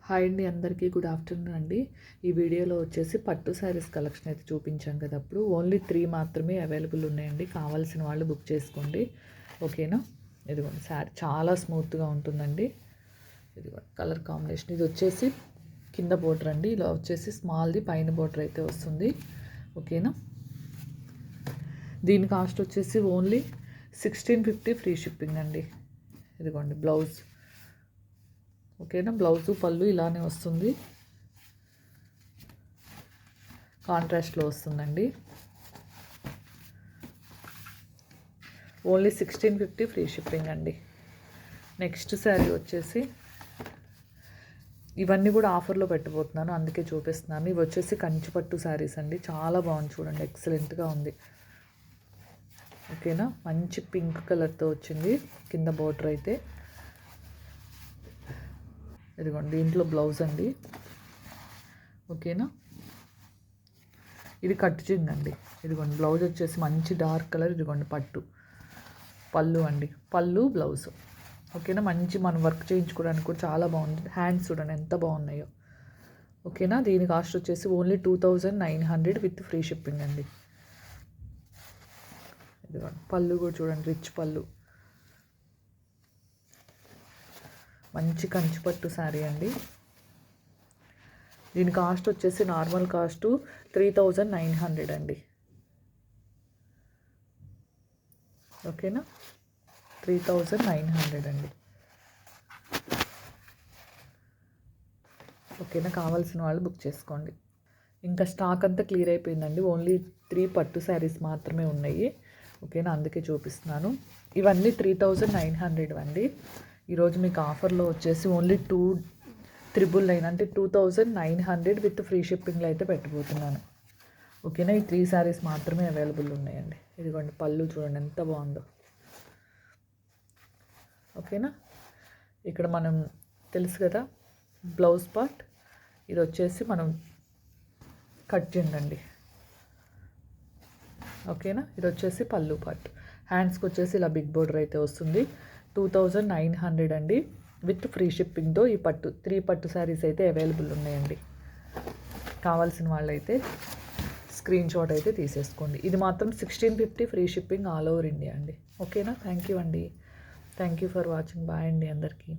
Hi అండి, అందరికీ good afternoon అండి. ఈ వీడియోలో వచ్చేసి పట్టు శారీస్ కలెక్షన్ అయితే చూపించాం కదా. అప్పుడు ఓన్లీ 3 మాత్రమే అవైలబుల్ ఉన్నాయండి. కావాల్సిన వాళ్ళు బుక్ చేసుకోండి, ఓకేనా. ఇదిగోండి, శారీ చాలా స్మూత్గా ఉంటుందండి. ఇదిగోండి కలర్ కాంబినేషన్. ఇది వచ్చేసి కింద బోర్డర్ అండి, ఇలా వచ్చేసి స్మాల్ది పైన బోర్డర్ అయితే వస్తుంది, ఓకేనా. దీని కాస్ట్ వచ్చేసి ఓన్లీ 1650 ఫ్రీ షిప్పింగ్ అండి. ఇదిగోండి బ్లౌజ్, ఓకేనా. బ్లౌజు పళ్ళు ఇలానే వస్తుంది, కాంట్రాస్ట్లో వస్తుందండి. ఓన్లీ 1650 ఫ్రీ షిప్పింగ్ అండి. నెక్స్ట్ శారీ వచ్చేసి, ఇవన్నీ కూడా ఆఫర్లో పెట్టబోతున్నాను, అందుకే చూపిస్తున్నాను. ఇవి వచ్చేసి కంచిపట్టు శారీస్ అండి. చాలా బాగుంది, చూడండి, ఎక్సలెంట్గా ఉంది, ఓకేనా. మంచి పింక్ కలర్తో వచ్చింది కింద బోర్డర్ అయితే. ఇదిగోండి దీంట్లో బ్లౌజ్ అండి, ఓకేనా. ఇది కట్ అండి. ఇదిగోండి బ్లౌజ్ వచ్చేసి మంచి డార్క్ కలర్. ఇదిగోండి పళ్ళు అండి, పళ్ళు బ్లౌజ్, ఓకేనా. మంచి మనం వర్క్ చేయించుకోవడానికి కూడా చాలా బాగుంది. హ్యాండ్స్ చూడండి ఎంత బాగున్నాయో, ఓకేనా. దీని కాస్ట్ వచ్చేసి ఓన్లీ 2900 విత్ ఫ్రీ షిప్పింగ్ అండి. ఇదిగోండి పళ్ళు కూడా చూడండి, రిచ్ పళ్ళు, మంచి కంచిపట్టు శారీ అండి. దీని కాస్ట్ వచ్చేసి నార్మల్ కాస్ట్ 3900 అండి, ఓకేనా. 3900 అండి, ఓకేనా. కావాల్సిన వాళ్ళు బుక్ చేసుకోండి. ఇంకా స్టాక్ అంతా క్లియర్ అయిపోయిందండి. ఓన్లీ 3 పట్టు శారీస్ మాత్రమే ఉన్నాయి, ఓకేనా, అందుకే చూపిస్తున్నాను. ఇవన్నీ 3900 అండి. ఈరోజు మీకు ఆఫర్లో వచ్చేసి ఓన్లీ 2999 అంటే 2900 విత్ ఫ్రీ షిప్పింగ్లో అయితే పెట్టబోతున్నాను, ఓకేనా. ఈ 3 శారీస్ మాత్రమే అవైలబుల్ ఉన్నాయండి. ఇదిగోండి పళ్ళు చూడండి ఎంత బాగుందో, ఓకేనా. ఇక్కడ మనం తెలుసు కదా బ్లౌజ్ పార్ట్, ఇది వచ్చేసి మనం కట్ చేయండి, ఓకేనా. ఇది వచ్చేసి పళ్ళు పార్ట్. హ్యాండ్స్కి వచ్చేసి ఇలా బిగ్ బోర్డర్ అయితే వస్తుంది. 2900 అండి విత్ ఫ్రీ షిప్పింగ్తో ఈ 3 పట్టు శారీస్ అయితే అవైలబుల్ ఉన్నాయండి. కావాల్సిన వాళ్ళైతే స్క్రీన్ షాట్ అయితే తీసేసుకోండి. ఇది మాత్రం 1650 free shipping all over India అండి, ఓకేనా. థ్యాంక్ యూ అండి, thank you for watching. Bye అండి అందరికీ.